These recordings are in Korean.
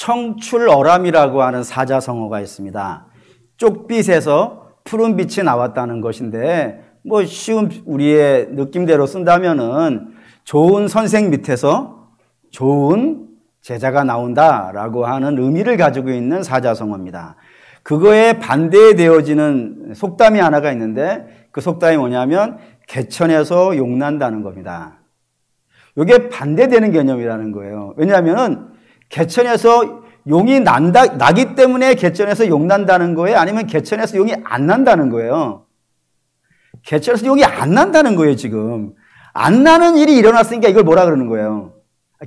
청출어람이라고 하는 사자성어가 있습니다. 쪽빛에서 푸른빛이 나왔다는 것인데 뭐 쉬운 우리의 느낌대로 쓴다면은 좋은 선생 밑에서 좋은 제자가 나온다라고 하는 의미를 가지고 있는 사자성어입니다. 그거에 반대되어지는 속담이 하나가 있는데 그 속담이 뭐냐면 개천에서 용난다는 겁니다. 이게 반대되는 개념이라는 거예요. 왜냐하면은 개천에서 용이 나기 때문에 개천에서 용 난다는 거예요? 아니면 개천에서 용이 안 난다는 거예요? 개천에서 용이 안 난다는 거예요, 지금. 안 나는 일이 일어났으니까 이걸 뭐라 그러는 거예요?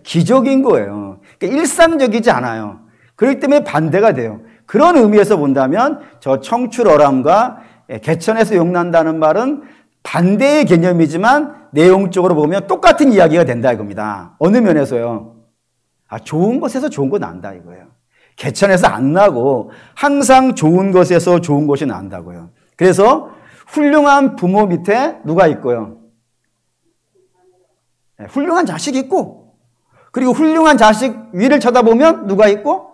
기적인 거예요. 그러니까 일상적이지 않아요. 그렇기 때문에 반대가 돼요. 그런 의미에서 본다면 저 청출어람과 개천에서 용 난다는 말은 반대의 개념이지만 내용적으로 보면 똑같은 이야기가 된다 이겁니다. 어느 면에서요? 좋은 것에서 좋은 거 난다 이거예요. 개천에서 안 나고 항상 좋은 것에서 좋은 것이 난다고요. 그래서 훌륭한 부모 밑에 누가 있고요? 훌륭한 자식이 있고, 그리고 훌륭한 자식 위를 쳐다보면 누가 있고?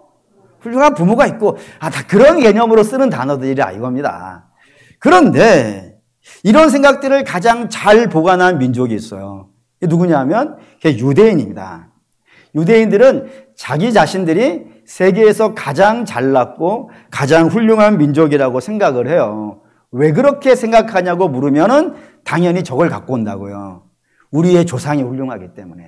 훌륭한 부모가 있고, 다 그런 개념으로 쓰는 단어들이라 이겁니다. 그런데 이런 생각들을 가장 잘 보관한 민족이 있어요. 이게 누구냐면 유대인입니다. 유대인들은 자기 자신들이 세계에서 가장 잘났고 가장 훌륭한 민족이라고 생각을 해요. 왜 그렇게 생각하냐고 물으면은 당연히 저걸 갖고 온다고요. 우리의 조상이 훌륭하기 때문에.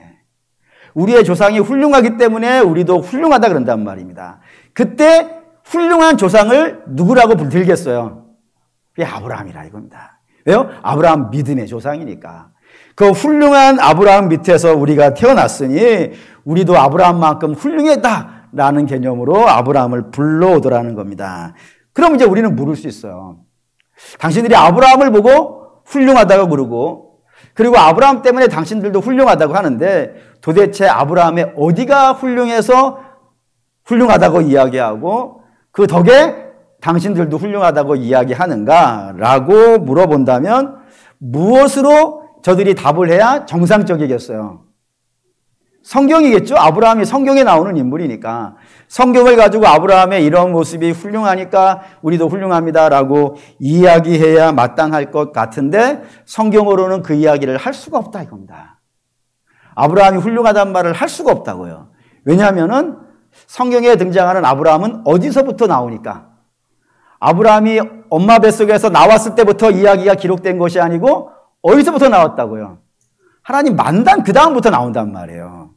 우리의 조상이 훌륭하기 때문에 우리도 훌륭하다 그런단 말입니다. 그때 훌륭한 조상을 누구라고 들겠어요? 그게 아브라함이라 이겁니다. 왜요? 아브라함 믿음의 조상이니까. 그 훌륭한 아브라함 밑에서 우리가 태어났으니 우리도 아브라함만큼 훌륭했다라는 개념으로 아브라함을 불러오더라는 겁니다. 그럼 이제 우리는 물을 수 있어요. 당신들이 아브라함을 보고 훌륭하다고 그러고, 그리고 아브라함 때문에 당신들도 훌륭하다고 하는데 도대체 아브라함의 어디가 훌륭해서 훌륭하다고 이야기하고 그 덕에 당신들도 훌륭하다고 이야기하는가라고 물어본다면 무엇으로 저들이 답을 해야 정상적이겠어요? 성경이겠죠? 아브라함이 성경에 나오는 인물이니까 성경을 가지고 아브라함의 이런 모습이 훌륭하니까 우리도 훌륭합니다라고 이야기해야 마땅할 것 같은데 성경으로는 그 이야기를 할 수가 없다 이겁니다. 아브라함이 훌륭하다는 말을 할 수가 없다고요. 왜냐하면은 성경에 등장하는 아브라함은 어디서부터 나오니까? 아브라함이 엄마 뱃속에서 나왔을 때부터 이야기가 기록된 것이 아니고 어디서부터 나왔다고요? 하나님 만난 그 다음부터 나온단 말이에요.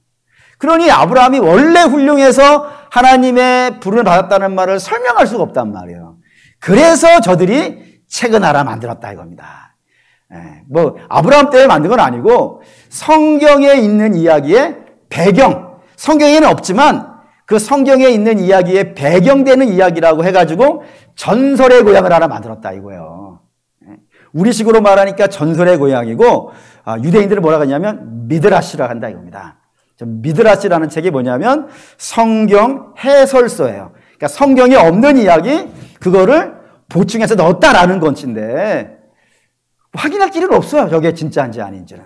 그러니 아브라함이 원래 훌륭해서 하나님의 부름을 받았다는 말을 설명할 수가 없단 말이에요. 그래서 저들이 책을 하나 만들었다 이겁니다. 뭐 아브라함 때문에 만든 건 아니고 성경에 있는 이야기의 배경, 성경에는 없지만 그 성경에 있는 이야기에 배경되는 이야기라고 해가지고 전설의 고향을 하나 만들었다 이거예요. 우리식으로 말하니까 전설의 고향이고 유대인들은 뭐라고 하냐면 미드라시라고 한다 이겁니다. 미드라시라는 책이 뭐냐면 성경 해설서예요. 그러니까 성경에 없는 이야기 그거를 보충해서 넣었다라는 건인데 확인할 길은 없어요. 저게 진짜인지 아닌지는.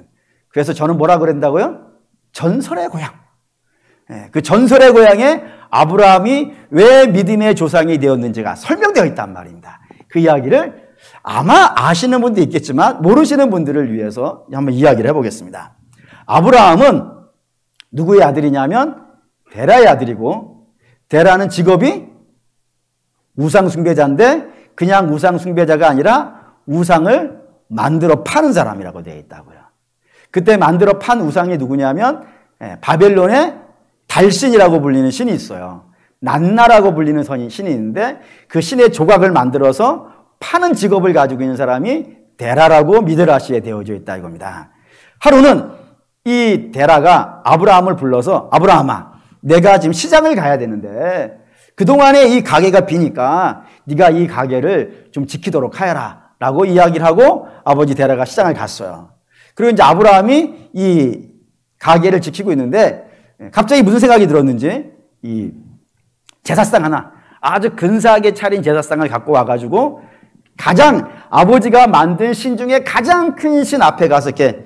그래서 저는 뭐라 그랬다고요? 전설의 고향. 그 전설의 고향에 아브라함이 왜 믿음의 조상이 되었는지가 설명되어 있단 말입니다. 그 이야기를 아마 아시는 분도 있겠지만 모르시는 분들을 위해서 한번 이야기를 해보겠습니다. 아브라함은 누구의 아들이냐면 데라의 아들이고 데라는 직업이 우상숭배자인데 그냥 우상숭배자가 아니라 우상을 만들어 파는 사람이라고 되어 있다고요. 그때 만들어 판 우상이 누구냐면 바벨론의 달신이라고 불리는 신이 있어요. 난나라고 불리는 신이 있는데 그 신의 조각을 만들어서 파는 직업을 가지고 있는 사람이 데라라고 미드라시에 되어져 있다 이겁니다. 하루는 이 데라가 아브라함을 불러서 아브라함아 내가 지금 시장을 가야 되는데 그동안에 이 가게가 비니까 네가 이 가게를 좀 지키도록 하여라 라고 이야기를 하고 아버지 데라가 시장을 갔어요. 그리고 이제 아브라함이 이 가게를 지키고 있는데 갑자기 무슨 생각이 들었는지 이 제사상 하나 아주 근사하게 차린 제사상을 갖고 와가지고 가장 아버지가 만든 신 중에 가장 큰 신 앞에 가서 이렇게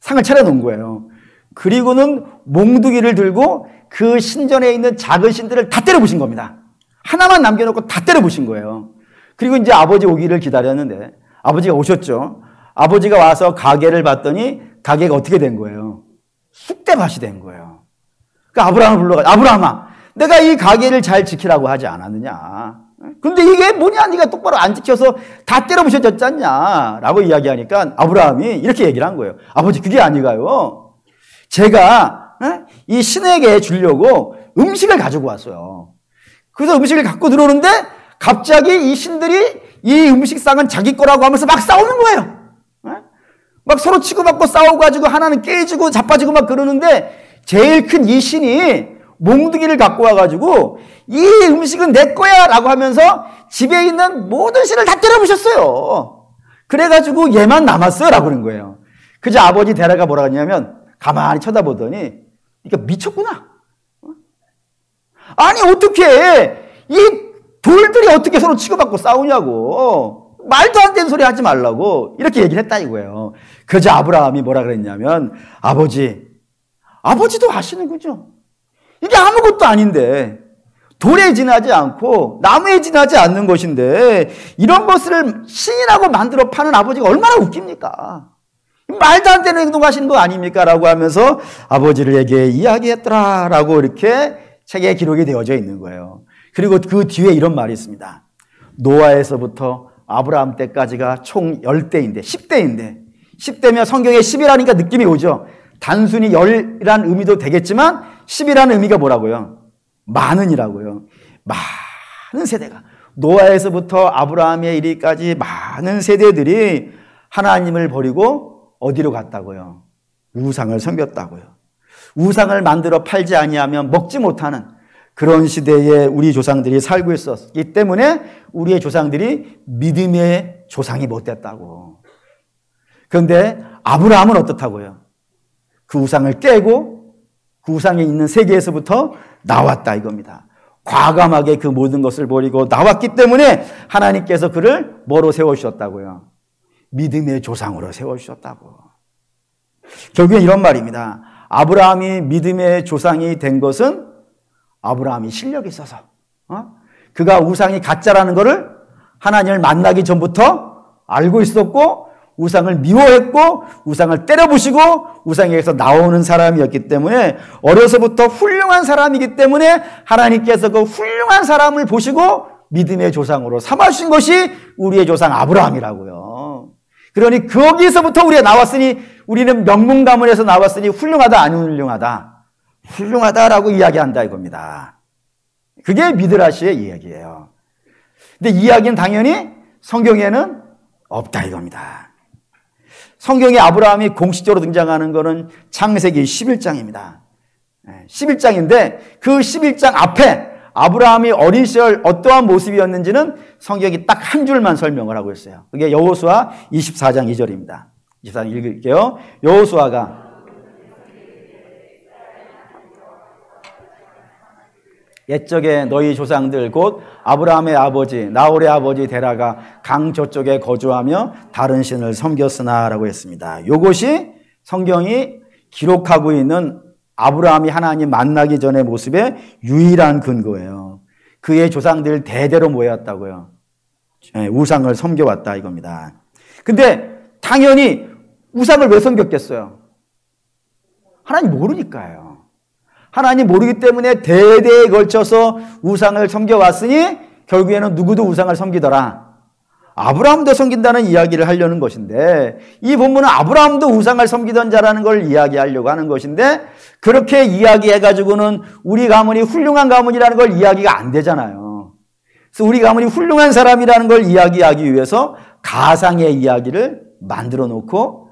상을 차려놓은 거예요. 그리고는 몽둥이를 들고 그 신전에 있는 작은 신들을 다 때려 부신 겁니다. 하나만 남겨놓고 다 때려 부신 거예요. 그리고 이제 아버지 오기를 기다렸는데 아버지가 오셨죠. 아버지가 와서 가게를 봤더니 가게가 어떻게 된 거예요? 쑥대밭이 된 거예요. 그러니까 아브라함을 불러가지고 아브라함아, 내가 이 가게를 잘 지키라고 하지 않았느냐? 근데 이게 뭐냐? 네가 똑바로 안 지켜서 다 때려 부셔졌잖냐? 라고 이야기하니까 아브라함이 이렇게 얘기를 한 거예요. 아버지, 그게 아니가요. 제가 이 신에게 주려고 음식을 가지고 왔어요. 그래서 음식을 갖고 들어오는데 갑자기 이 신들이 이 음식상은 자기 거라고 하면서 막 싸우는 거예요. 막 서로 치고받고 싸워가지고 하나는 깨지고 자빠지고 막 그러는데 제일 큰 이 신이 몽둥이를 갖고 와가지고 이 음식은 내 거야 라고 하면서 집에 있는 모든 신을 다 때려부셨어요. 그래가지고 얘만 남았어요 라고 그런 거예요. 그저 아버지 데라가 뭐라 하냐면 가만히 쳐다보더니 이게 미쳤구나. 아니 어떻게 이 돌들이 어떻게 서로 치고받고 싸우냐고. 말도 안 되는 소리 하지 말라고 이렇게 얘기를 했다 이거예요. 그저 아브라함이 뭐라 그랬냐면 아버지도 아시는 거죠. 이게 아무것도 아닌데 돌에 지나지 않고 나무에 지나지 않는 것인데 이런 것을 신이라고 만들어 파는 아버지가 얼마나 웃깁니까? 말도 안 되는 행동하시는 거 아닙니까? 라고 하면서 아버지에게 이야기했더라 라고 이렇게 책에 기록이 되어져 있는 거예요. 그리고 그 뒤에 이런 말이 있습니다. 노아에서부터 아브라함 때까지가 총 10대인데 10대면 성경에 10이라니까 느낌이 오죠. 단순히 10이라는 의미도 되겠지만 10이라는 의미가 뭐라고요? 많은이라고요. 많은 세대가 노아에서부터 아브라함에 이르기까지 많은 세대들이 하나님을 버리고 어디로 갔다고요? 우상을 섬겼다고요. 우상을 만들어 팔지 아니하면 먹지 못하는 그런 시대에 우리 조상들이 살고 있었기 때문에 우리의 조상들이 믿음의 조상이 못 됐다고. 그런데 아브라함은 어떻다고요? 그 우상을 깨고 그 우상에 있는 세계에서부터 나왔다 이겁니다. 과감하게 그 모든 것을 버리고 나왔기 때문에 하나님께서 그를 뭐로 세워주셨다고요? 믿음의 조상으로 세워주셨다고. 결국엔 이런 말입니다. 아브라함이 믿음의 조상이 된 것은 아브라함이 실력이 있어서 그가 우상이 가짜라는 것을 하나님을 만나기 전부터 알고 있었고 우상을 미워했고 우상을 때려부시고 우상에게서 나오는 사람이었기 때문에 어려서부터 훌륭한 사람이기 때문에 하나님께서 그 훌륭한 사람을 보시고 믿음의 조상으로 삼아주신 것이 우리의 조상 아브라함이라고요. 그러니 거기서부터 우리가 나왔으니 우리는 명문 가문에서 나왔으니 훌륭하다 안 훌륭하다? 훌륭하다라고 이야기한다 이겁니다. 그게 미드라시의 이야기예요. 근데 이 이야기는 당연히 성경에는 없다 이겁니다. 성경에 아브라함이 공식적으로 등장하는 것은 창세기 11장입니다. 11장인데 그 11장 앞에 아브라함이 어린 시절 어떠한 모습이었는지는 성경이 딱 한 줄만 설명을 하고 있어요. 그게 여호수아 24장 2절입니다. 24장 읽을게요. 여호수아가 옛적에 너희 조상들 곧 아브라함의 아버지 나홀의 아버지 데라가 강 저쪽에 거주하며 다른 신을 섬겼으나 라고 했습니다. 이것이 성경이 기록하고 있는 아브라함이 하나님 만나기 전의 모습의 유일한 근거예요. 그의 조상들 대대로 모였다고요. 우상을 섬겨왔다 이겁니다. 근데 당연히 우상을 왜 섬겼겠어요? 하나님 모르니까요. 하나님 모르기 때문에 대대에 걸쳐서 우상을 섬겨왔으니 결국에는 누구도 우상을 섬기더라. 아브라함도 섬긴다는 이야기를 하려는 것인데 이 본문은 아브라함도 우상을 섬기던 자라는 걸 이야기하려고 하는 것인데 그렇게 이야기해가지고는 우리 가문이 훌륭한 가문이라는 걸 이야기가 안 되잖아요. 그래서 우리 가문이 훌륭한 사람이라는 걸 이야기하기 위해서 가상의 이야기를 만들어 놓고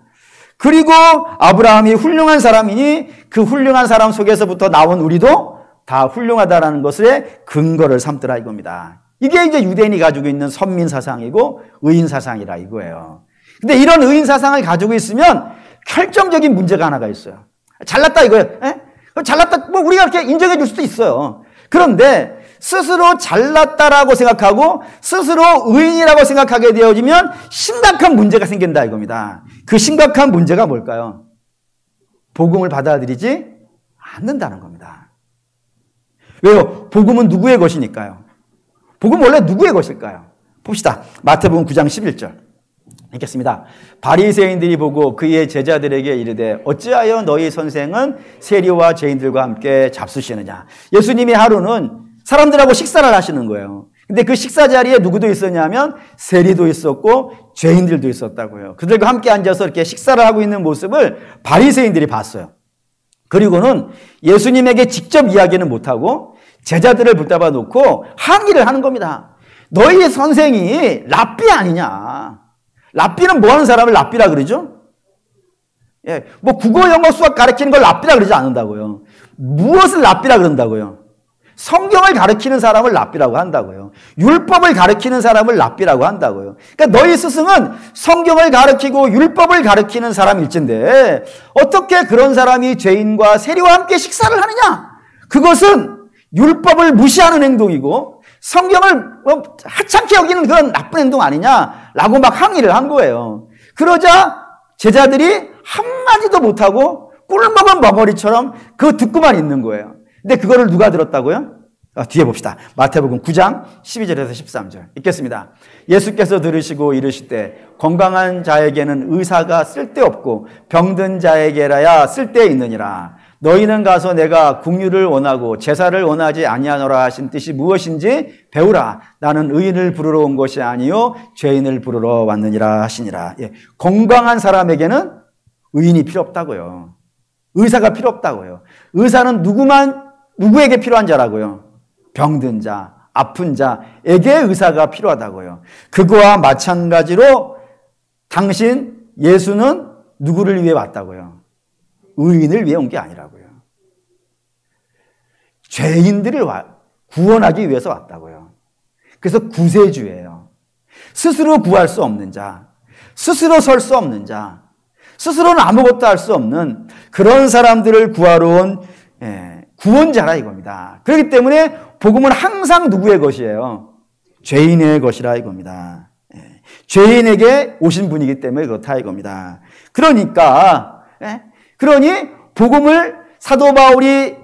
그리고 아브라함이 훌륭한 사람이니 그 훌륭한 사람 속에서부터 나온 우리도 다 훌륭하다라는 것의 근거를 삼더라 이겁니다. 이게 이제 유대인이 가지고 있는 선민 사상이고 의인 사상이라 이거예요. 근데 이런 의인 사상을 가지고 있으면 결정적인 문제가 하나가 있어요. 잘났다 이거예요. 잘났다 뭐 우리가 이렇게 인정해 줄 수도 있어요. 그런데 스스로 잘났다라고 생각하고 스스로 의인이라고 생각하게 되어지면 심각한 문제가 생긴다 이겁니다. 그 심각한 문제가 뭘까요? 복음을 받아들이지 않는다는 겁니다. 왜요? 복음은 누구의 것이니까요? 복음은 원래 누구의 것일까요? 봅시다. 마태복음 9장 11절 읽겠습니다. 바리새인들이 보고 그의 제자들에게 이르되 어찌하여 너희 선생은 세리와 죄인들과 함께 잡수시느냐. 예수님이 하루는 사람들하고 식사를 하시는 거예요. 근데 그 식사 자리에 누구도 있었냐면 세리도 있었고 죄인들도 있었다고요. 그들과 함께 앉아서 이렇게 식사를 하고 있는 모습을 바리새인들이 봤어요. 그리고는 예수님에게 직접 이야기는 못하고 제자들을 붙잡아 놓고 항의를 하는 겁니다. 너희 선생이 랍비 아니냐. 랍비는 뭐 하는 사람을 랍비라 그러죠? 예, 뭐 국어, 영어, 수학 가르치는 걸 랍비라 그러지 않는다고요. 무엇을 랍비라 그런다고요? 성경을 가르치는 사람을 랍비라고 한다고요. 율법을 가르치는 사람을 랍비라고 한다고요. 그러니까 너희 스승은 성경을 가르치고 율법을 가르치는 사람일진데 어떻게 그런 사람이 죄인과 세리와 함께 식사를 하느냐? 그것은 율법을 무시하는 행동이고 성경을 하찮게 여기는 그런 나쁜 행동 아니냐라고 막 항의를 한 거예요. 그러자 제자들이 한마디도 못하고 꿀먹은 멍어리처럼 그거 듣고만 있는 거예요. 근데 그거를 누가 들었다고요? 뒤에 봅시다. 마태복음 9장 12절에서 13절 읽겠습니다. 예수께서 들으시고 이르시되 건강한 자에게는 의사가 쓸데없고 병든 자에게라야 쓸데있느니라. 너희는 가서 내가 긍휼을 원하고 제사를 원하지 아니하노라 하신 뜻이 무엇인지 배우라. 나는 의인을 부르러 온 것이 아니요 죄인을 부르러 왔느니라 하시니라. 예, 건강한 사람에게는 의인이 필요 없다고요. 의사가 필요 없다고요. 의사는 누구에게 필요한 자라고요? 병든 자, 아픈 자에게 의사가 필요하다고요. 그거와 마찬가지로 당신 예수는 누구를 위해 왔다고요? 의인을 위해 온 게 아니라고요. 죄인들을 구원하기 위해서 왔다고요. 그래서 구세주예요. 스스로 구할 수 없는 자, 스스로 설 수 없는 자, 스스로는 아무것도 할 수 없는 그런 사람들을 구하러 온 구원자라 이겁니다. 그렇기 때문에 복음은 항상 누구의 것이에요? 죄인의 것이라 이겁니다. 죄인에게 오신 분이기 때문에 그렇다 이겁니다. 그러니 복음을 사도 바울이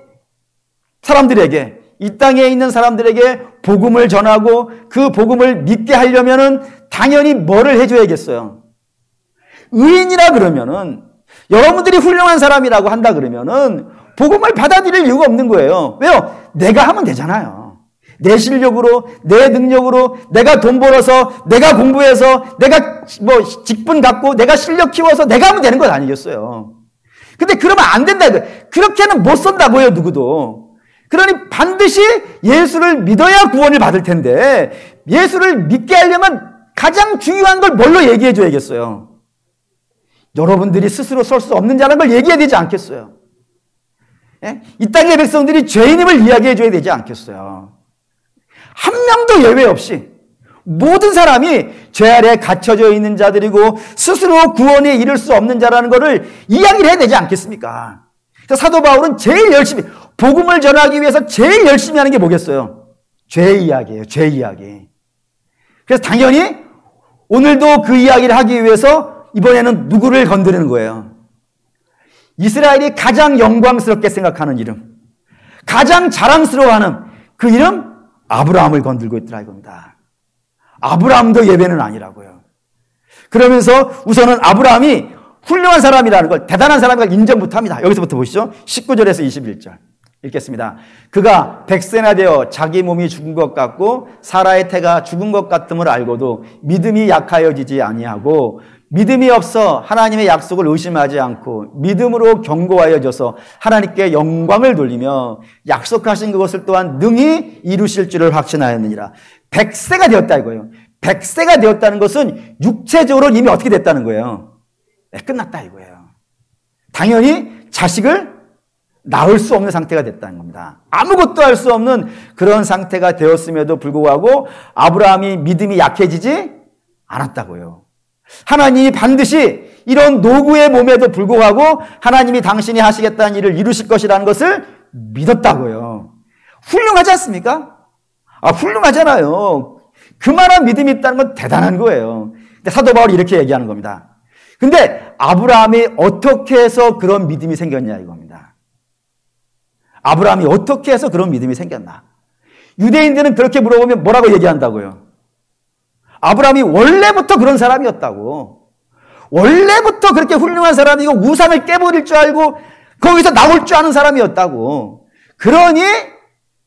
사람들에게 이 땅에 있는 사람들에게 복음을 전하고 그 복음을 믿게 하려면은 당연히 뭐를 해줘야겠어요? 의인이라 그러면은 여러분들이 훌륭한 사람이라고 한다 그러면은 복음을 받아들일 이유가 없는 거예요. 왜요? 내가 하면 되잖아요. 내 실력으로, 내 능력으로, 내가 돈 벌어서, 내가 공부해서, 내가 뭐 직분 갖고, 내가 실력 키워서 내가 하면 되는 것 아니겠어요? 근데 그러면 안 된다. 그렇게는 못 산다고요, 누구도. 그러니 반드시 예수를 믿어야 구원을 받을 텐데 예수를 믿게 하려면 가장 중요한 걸 뭘로 얘기해 줘야겠어요? 여러분들이 스스로 설 수 없는 자라는 걸 얘기해야 되지 않겠어요? 예? 이 땅의 백성들이 죄인임을 이야기해 줘야 되지 않겠어요? 한 명도 예외 없이 모든 사람이 죄 아래 갇혀져 있는 자들이고 스스로 구원에 이를 수 없는 자라는 것을 이야기를 해야 되지 않겠습니까? 그래서 사도 바울은 제일 열심히 복음을 전하기 위해서 제일 열심히 하는 게 뭐겠어요? 죄 이야기예요. 죄 이야기. 그래서 당연히 오늘도 그 이야기를 하기 위해서 이번에는 누구를 건드리는 거예요? 이스라엘이 가장 영광스럽게 생각하는 이름, 가장 자랑스러워하는 그 이름 아브라함을 건들고 있더라 이겁니다. 아브라함도 예배는 아니라고요. 그러면서 우선은 아브라함이 훌륭한 사람이라는 걸, 대단한 사람이라는 걸 인정부터 합니다. 여기서부터 보시죠. 19절에서 21절 읽겠습니다. 그가 100세나 되어 자기 몸이 죽은 것 같고 사라의 태가 죽은 것 같음을 알고도 믿음이 약하여지지 아니하고 믿음이 없어 하나님의 약속을 의심하지 않고 믿음으로 견고하여져서 하나님께 영광을 돌리며 약속하신 그것을 또한 능히 이루실 줄을 확신하였느니라. 100세가 되었다 이거예요. 100세가 되었다는 것은 육체적으로 이미 어떻게 됐다는 거예요? 네, 끝났다 이거예요. 당연히 자식을 낳을 수 없는 상태가 됐다는 겁니다. 아무것도 할 수 없는 그런 상태가 되었음에도 불구하고 아브라함이 믿음이 약해지지 않았다고요. 하나님이 반드시 이런 노구의 몸에도 불구하고 하나님이 당신이 하시겠다는 일을 이루실 것이라는 것을 믿었다고요. 훌륭하지 않습니까? 훌륭하잖아요. 그만한 믿음이 있다는 건 대단한 거예요. 근데 사도 바울이 이렇게 얘기하는 겁니다. 근데 아브라함이 어떻게 해서 그런 믿음이 생겼냐 이겁니다. 아브라함이 어떻게 해서 그런 믿음이 생겼나? 유대인들은 그렇게 물어보면 뭐라고 얘기한다고요? 아브라함이 원래부터 그런 사람이었다고. 원래부터 그렇게 훌륭한 사람이고 우상을 깨버릴 줄 알고 거기서 나올 줄 아는 사람이었다고. 그러니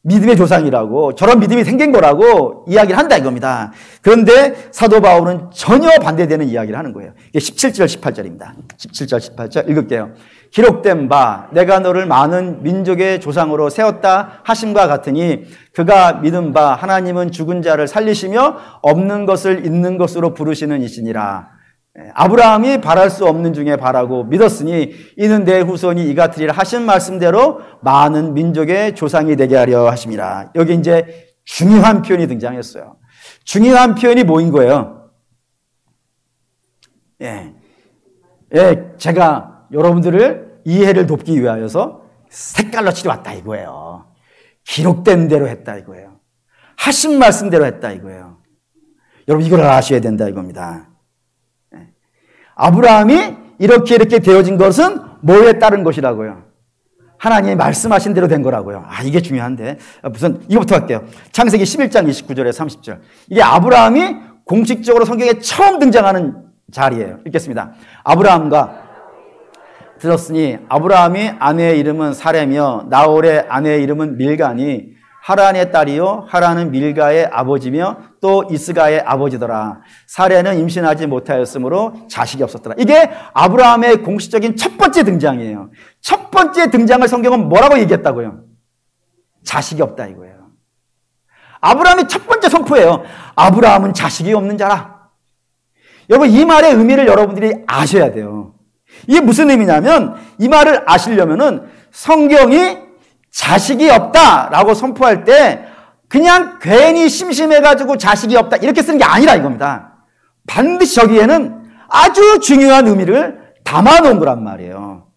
믿음의 조상이라고, 저런 믿음이 생긴 거라고 이야기를 한다 이겁니다. 그런데 사도 바울은 전혀 반대되는 이야기를 하는 거예요. 이게 17절 18절입니다. 17절 18절 읽을게요. 기록된 바 내가 너를 많은 민족의 조상으로 세웠다 하심과 같으니 그가 믿은 바 하나님은 죽은 자를 살리시며 없는 것을 있는 것으로 부르시는 이시니라. 아브라함이 바랄 수 없는 중에 바라고 믿었으니 이는 내 후손이 이 같으리라 하신 말씀대로 많은 민족의 조상이 되게 하려 하심이라. 여기 이제 중요한 표현이 등장했어요. 중요한 표현이 뭐인 거예요? 제가 여러분들을 이해를 돕기 위하여서 색깔로 칠해왔다 이거예요. 기록된 대로 했다 이거예요. 하신 말씀대로 했다 이거예요. 여러분 이걸 아셔야 된다 이겁니다. 아브라함이 이렇게 되어진 것은 뭐에 따른 것이라고요? 하나님이 말씀하신 대로 된 거라고요. 이게 중요한데. 무슨, 이거부터 할게요. 창세기 11장 29절에 30절. 이게 아브라함이 공식적으로 성경에 처음 등장하는 자리예요. 읽겠습니다. 아브라함과 들었으니 아브라함이 아내의 이름은 사레며 나홀의 아내의 이름은 밀가니 하란의 딸이요 하란은 밀가의 아버지며 또 이스가의 아버지더라. 사레는 임신하지 못하였으므로 자식이 없었더라. 이게 아브라함의 공식적인 첫 번째 등장이에요. 첫 번째 등장을 성경은 뭐라고 얘기했다고요? 자식이 없다 이거예요. 아브라함이 첫 번째 선포예요. 아브라함은 자식이 없는 자라. 여러분 이 말의 의미를 여러분들이 아셔야 돼요. 이게 무슨 의미냐면 이 말을 아시려면은 성경이 자식이 없다라고 선포할 때 그냥 괜히 심심해가지고 자식이 없다 이렇게 쓰는 게 아니라 이겁니다. 반드시 저기에는 아주 중요한 의미를 담아놓은 거란 말이에요.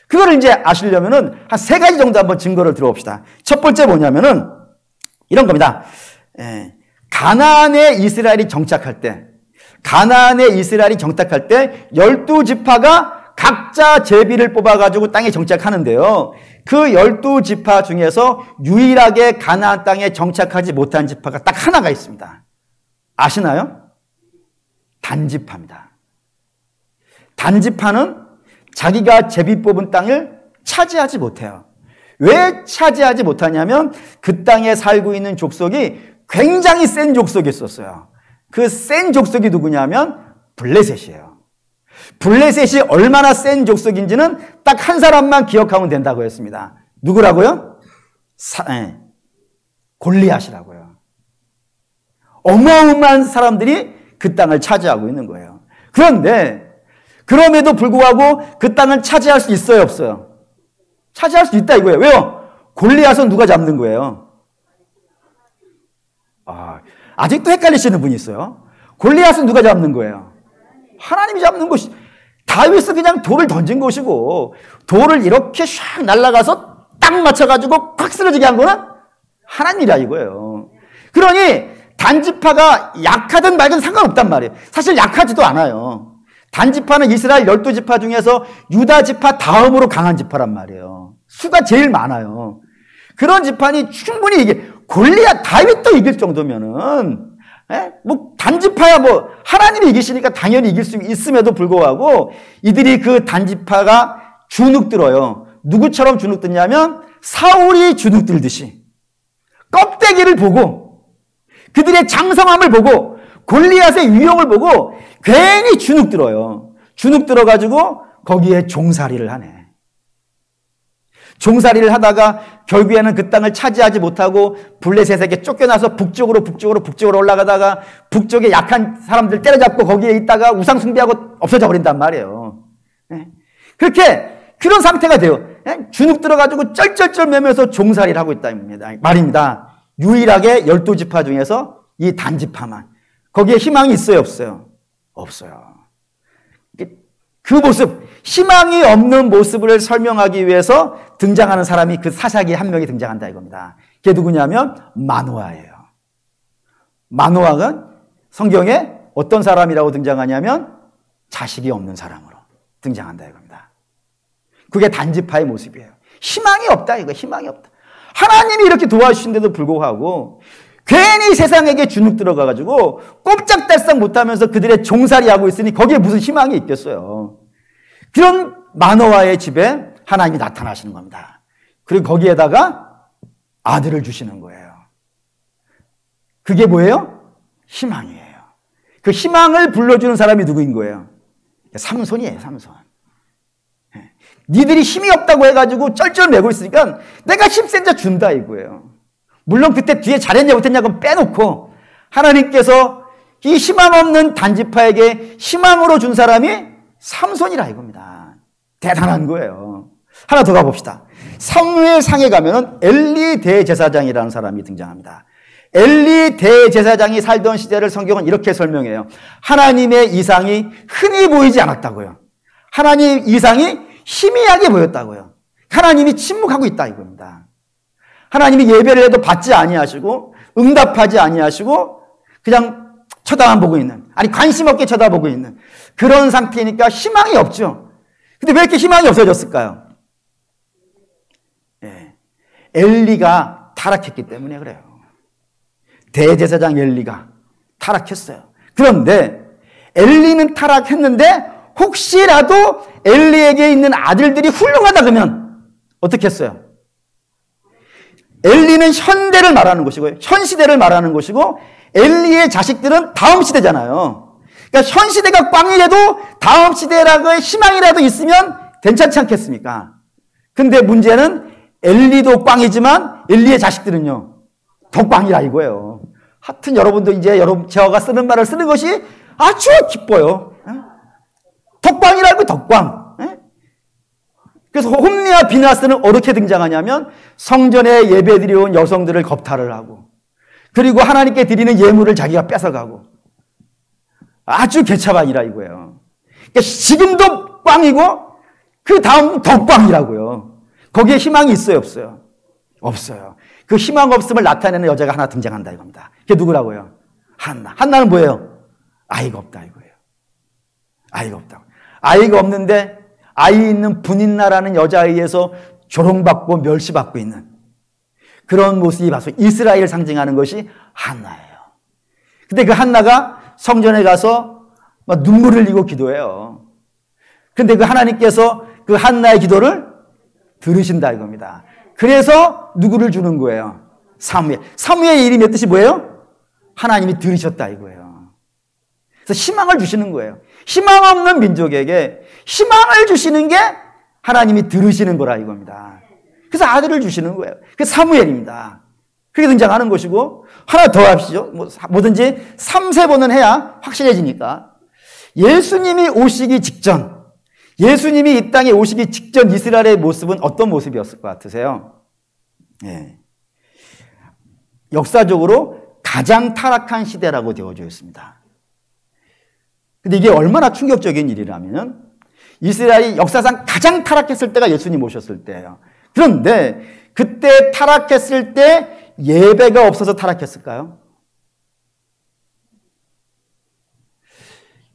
그거를 이제 아시려면은 한 세 가지 정도 한번 증거를 들어봅시다. 첫 번째 뭐냐면은 이런 겁니다. 가나안에 이스라엘이 정착할 때 12지파가 각자 제비를 뽑아가지고 땅에 정착하는데요. 그 12지파 중에서 유일하게 가나안 땅에 정착하지 못한 지파가 딱 하나가 있습니다. 아시나요? 단지파입니다. 단지파는 자기가 제비 뽑은 땅을 차지하지 못해요. 왜 차지하지 못하냐면 그 땅에 살고 있는 족속이 굉장히 센 족속이 있었어요. 그 센 족속이 누구냐면 블레셋이에요. 블레셋이 얼마나 센 족속인지는 딱 한 사람만 기억하면 된다고 했습니다. 누구라고요? 골리앗이라고요. 어마어마한 사람들이 그 땅을 차지하고 있는 거예요. 그런데 그럼에도 불구하고 그 땅을 차지할 수 있어요, 없어요? 차지할 수 있다 이거예요. 왜요? 골리앗은 누가 잡는 거예요? 아직도 헷갈리시는 분이 있어요. 골리앗은 누가 잡는 거예요? 하나님이 잡는 것이. 다윗은 그냥 돌을 던진 것이고 돌을 이렇게 샥 날아가서 딱 맞춰가지고 콱 쓰러지게 한 거는 하나님이라 이거예요. 그러니 단지파가 약하든 말든 상관없단 말이에요. 사실 약하지도 않아요. 단지파는 이스라엘 12지파 중에서 유다지파 다음으로 강한 지파란 말이에요. 수가 제일 많아요. 그런 지파니 충분히 이게 골리앗 다윗도 이길 정도면은 뭐 단지파야 뭐 하나님이 이기시니까 당연히 이길 수 있음에도 불구하고 이들이 그 단지파가 주눅들어요. 누구처럼 주눅드냐면 사울이 주눅들듯이 껍데기를 보고 그들의 장성함을 보고 골리앗의 위용을 보고 괜히 주눅들어요. 주눅들어가지고 거기에 종살이를 하네. 종살이를 하다가 결국에는 그 땅을 차지하지 못하고 블레셋에게 쫓겨나서 북쪽으로 올라가다가 북쪽에 약한 사람들 때려잡고 거기에 있다가 우상 숭배하고 없어져 버린단 말이에요. 그렇게 그런 상태가 돼요. 주눅 들어가지고 쩔쩔쩔 매면서 종살이를 하고 있다 말입니다. 유일하게 12지파 중에서 이 단지파만 거기에 희망이 있어요, 없어요? 없어요. 그 모습, 희망이 없는 모습을 설명하기 위해서 등장하는 사람이 그 사사기 한 명이 등장한다 이겁니다. 그게 누구냐면 마노아예요. 마노아가 성경에 어떤 사람이라고 등장하냐면 자식이 없는 사람으로 등장한다 이겁니다. 그게 단지파의 모습이에요. 희망이 없다 이거, 희망이 없다. 하나님이 이렇게 도와주신데도 불구하고 괜히 세상에게 주눅 들어가가지고 꼼짝달싹 못하면서 그들의 종살이하고 있으니 거기에 무슨 희망이 있겠어요. 그런 마노아의 집에 하나님이 나타나시는 겁니다. 그리고 거기에다가 아들을 주시는 거예요. 그게 뭐예요? 희망이에요. 그 희망을 불러주는 사람이 누구인 거예요? 삼손이에요, 삼손. 니들이 힘이 없다고 해가지고 쩔쩔매고 있으니까 내가 힘센 자 준다 이거예요. 물론 그때 뒤에 잘했냐 못했냐고 빼놓고 하나님께서 이 희망 없는 단지파에게 희망으로 준 사람이 삼손이라 이겁니다. 대단한 거예요. 하나 더 가봅시다. 사무엘상에 가면은 엘리 대제사장이라는 사람이 등장합니다. 엘리 대제사장이 살던 시대를 성경은 이렇게 설명해요. 하나님의 이상이 흔히 보이지 않았다고요. 하나님 이상이 희미하게 보였다고요. 하나님이 침묵하고 있다 이겁니다. 하나님이 예배를 해도 받지 아니하시고 응답하지 아니하시고 그냥 쳐다만 보고 있는, 아니 관심 없게 쳐다보고 있는 그런 상태니까 희망이 없죠. 근데 왜 이렇게 희망이 없어졌을까요? 예. 엘리가 타락했기 때문에 그래요. 대제사장 엘리가 타락했어요. 그런데 엘리는 타락했는데 혹시라도 엘리에게 있는 아들들이 훌륭하다 그러면 어떻게 했어요? 엘리는 현대를 말하는 것이고요. 현 시대를 말하는 것이고 엘리의 자식들은 다음 시대잖아요. 그러니까 현 시대가 꽝이라도 다음 시대라고의 희망이라도 있으면 괜찮지 않겠습니까? 근데 문제는 엘리도 꽝이지만 엘리의 자식들은요 더 꽝이라 이거예요. 하여튼 여러분도 이제 제가 쓰는 말을 쓰는 것이 아주 기뻐요. 덕광이라고 덕광. 그래서 홈리와 비나스는 어떻게 등장하냐면 성전에 예배드려온 여성들을 겁탈을 하고 그리고 하나님께 드리는 예물을 자기가 뺏어가고 아주 개차반이라 이거예요. 그러니까 지금도 꽝이고 그 다음 더 꽝이라고요. 거기에 희망이 있어요 없어요? 없어요. 그 희망 없음을 나타내는 여자가 하나 등장한다 이겁니다. 그게 누구라고요? 한나. 한나는 뭐예요? 아이가 없다 이거예요. 아이가 없다고. 아이가 없는데 아이 있는 분인나라는 여자에 의해서 조롱받고 멸시받고 있는 그런 모습이 봐서 이스라엘 상징하는 것이 한나예요. 근데 그 한나가 성전에 가서 막 눈물을 흘리고 기도해요. 근데 그 하나님께서 그 한나의 기도를 들으신다 이겁니다. 그래서 누구를 주는 거예요? 사무엘. 사무엘의 이름의 뜻이 뭐예요? 하나님이 들으셨다 이거예요. 그래서 희망을 주시는 거예요. 희망 없는 민족에게 희망을 주시는 게 하나님이 들으시는 거라 이겁니다. 그래서 아들을 주시는 거예요. 그게 사무엘입니다. 그게 등장하는 것이고 하나 더 합시죠. 뭐든지 3-4번은 해야 확실해지니까. 예수님이 오시기 직전, 예수님이 이 땅에 오시기 직전 이스라엘의 모습은 어떤 모습이었을 것 같으세요? 예. 역사적으로 가장 타락한 시대라고 되어져 있습니다. 근데 이게 얼마나 충격적인 일이라면 이스라엘이 역사상 가장 타락했을 때가 예수님 오셨을 때예요. 그런데 그때 타락했을 때 예배가 없어서 타락했을까요?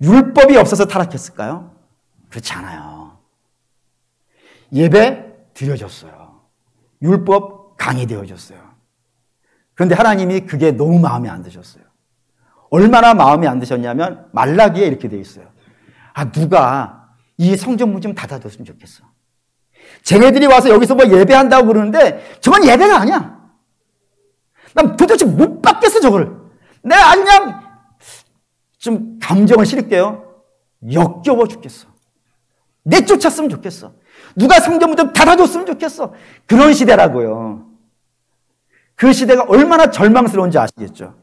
율법이 없어서 타락했을까요? 그렇지 않아요. 예배 드려졌어요. 율법 강의되어졌어요. 그런데 하나님이 그게 너무 마음에 안 드셨어요. 얼마나 마음에 안 드셨냐면 말라기에 이렇게 돼 있어요. 아, 누가 이 성전문 좀 닫아뒀으면 좋겠어. 쟤네들이 와서 여기서 뭐 예배한다고 그러는데 저건 예배가 아니야. 난 도대체 못 받겠어 저거를. 내가 그냥 좀 감정을 실을게요. 역겨워 죽겠어. 내쫓았으면 좋겠어. 누가 성전문 좀 닫아줬으면 좋겠어. 그런 시대라고요. 그 시대가 얼마나 절망스러운지 아시겠죠?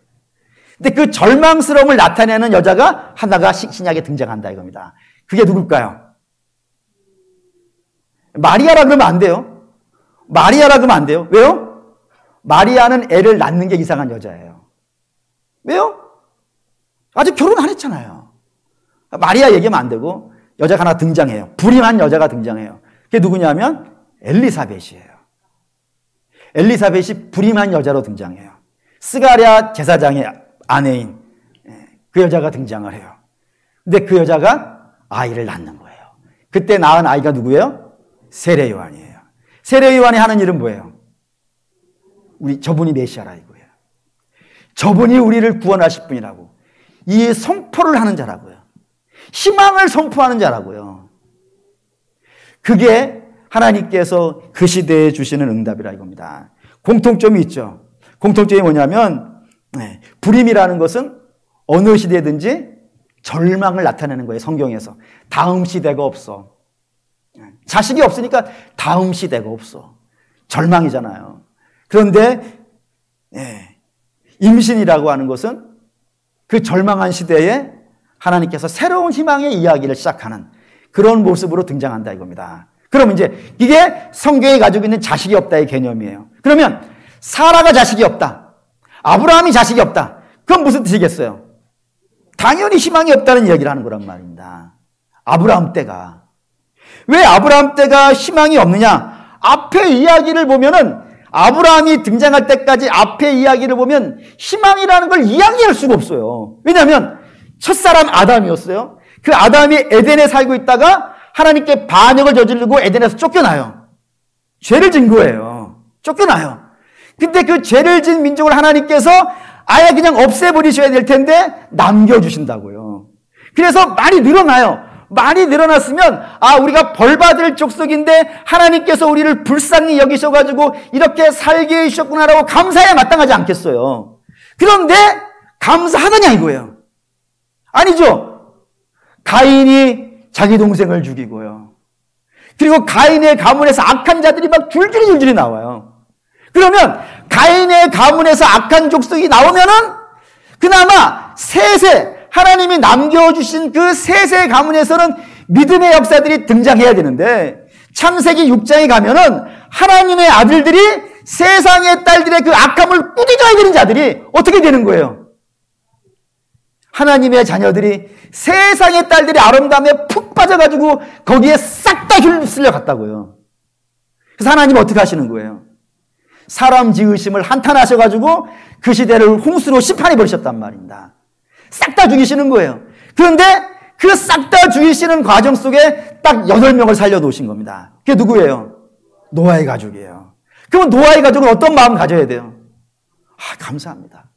근데 그 절망스러움을 나타내는 여자가 하나가 신약에 등장한다 이겁니다. 그게 누굴까요? 마리아라 그러면 안 돼요. 마리아라 그러면 안 돼요. 왜요? 마리아는 애를 낳는 게 이상한 여자예요. 왜요? 아직 결혼 안 했잖아요. 마리아 얘기하면 안 되고 여자가 하나 등장해요. 불임한 여자가 등장해요. 그게 누구냐면 엘리사벳이에요. 엘리사벳이 불임한 여자로 등장해요. 스가랴 제사장의 아내인 그 여자가 등장을 해요. 근데 그 여자가 아이를 낳는 거예요. 그때 낳은 아이가 누구예요? 세례 요한이에요. 세례 요한이 하는 일은 뭐예요? 저분이 메시아라 이거예요. 저분이 우리를 구원하실 분이라고. 이 선포를 하는 자라고요. 희망을 선포하는 자라고요. 그게 하나님께서 그 시대에 주시는 응답이라 이겁니다. 공통점이 있죠. 공통점이 뭐냐면 불임이라는 것은 어느 시대든지 절망을 나타내는 거예요. 성경에서. 다음 시대가 없어. 자식이 없으니까 다음 시대가 없어. 절망이잖아요. 그런데 임신이라고 하는 것은 그 절망한 시대에 하나님께서 새로운 희망의 이야기를 시작하는 그런 모습으로 등장한다 이겁니다. 그러면 이제 이게 성경이 가지고 있는 자식이 없다의 개념이에요. 그러면 사라가 자식이 없다. 아브라함이 자식이 없다. 그건 무슨 뜻이겠어요? 당연히 희망이 없다는 이야기를 하는 거란 말입니다. 아브라함 때가. 왜 아브라함 때가 희망이 없느냐? 앞에 이야기를 보면은 아브라함이 등장할 때까지 앞에 이야기를 보면 희망이라는 걸 이야기할 수가 없어요. 왜냐하면 첫사람 아담이었어요. 그 아담이 에덴에 살고 있다가 하나님께 반역을 저지르고 에덴에서 쫓겨나요. 죄를 진 거예요. 쫓겨나요. 근데 그 죄를 진 민족을 하나님께서 아예 그냥 없애버리셔야 될 텐데 남겨주신다고요. 그래서 많이 늘어나요. 많이 늘어났으면 우리가 벌받을 족속인데 하나님께서 우리를 불쌍히 여기셔가지고 이렇게 살게 해주셨구나라고 감사해야 마땅하지 않겠어요. 그런데 감사하느냐 이거예요. 아니죠. 가인이 자기 동생을 죽이고요. 그리고 가인의 가문에서 악한 자들이 막 줄줄이 나와요. 그러면 가인의 가문에서 악한 족속이 나오면은 그나마 셋의 하나님이 남겨주신 그 셋의 가문에서는 믿음의 역사들이 등장해야 되는데 창세기 6장에 가면은 하나님의 아들들이 세상의 딸들의 그 악함을 꾸짖어야 되는 자들이 어떻게 되는 거예요? 하나님의 자녀들이 세상의 딸들의 아름다움에 푹 빠져가지고 거기에 싹 다 휩쓸려 갔다고요. 그래서 하나님은 어떻게 하시는 거예요? 사람 지으심을 한탄하셔가지고 그 시대를 홍수로 심판해 버리셨단 말입니다. 싹 다 죽이시는 거예요. 그런데 그 싹 다 죽이시는 과정 속에 딱 8명을 살려놓으신 겁니다. 그게 누구예요? 노아의 가족이에요. 그럼 노아의 가족은 어떤 마음 가져야 돼요? 감사합니다.